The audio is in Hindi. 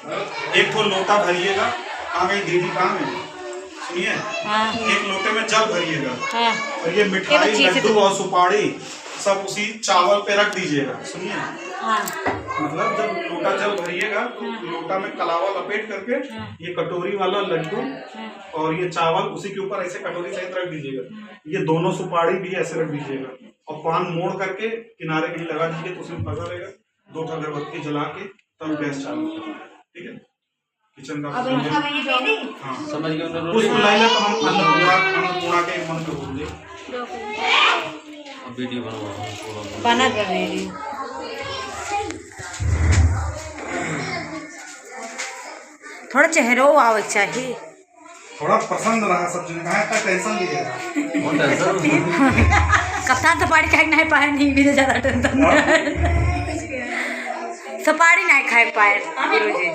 एक तो लोटा भरिएगा। कहाँ गई दीदी, कहाँ गई? सुनिए, एक लोटे में जल भरिएगा और ये मिठाई, लड्डू और सुपारी सब उसी चावल पे रख दीजिएगा। सुनिए, मतलब जब लोटा जल भरिएगा तो लोटा में कलावा लपेट करके ये कटोरी वाला लड्डू और ये चावल उसी के ऊपर ऐसे कटोरी सहित रख दीजिएगा। ये दोनों सुपारी भी ऐसे रख दीजिएगा और पान मोड़ करके किनारे कहीं लगा दीजिए तो उसमें फंसा रहेगा। 2 अगरबत्ती जला के तब गैस चालू करेंगे, ठीक है? किचन का हाँ समझ गए। उस बुलाइला तो हम अन्नपूर्णा के मंत्र बोल दे। वीडियो बना थोड़ा चेहरा आवे चाहिए, थोड़ा पसंद रहा सब चीज का, इतना टेंशन लीजिएगा। कप्तान सपारी खाए नहीं पाए, नहीं भी ज्यादा टेंशन, सपारी नहीं खाए पाए गुरुजी।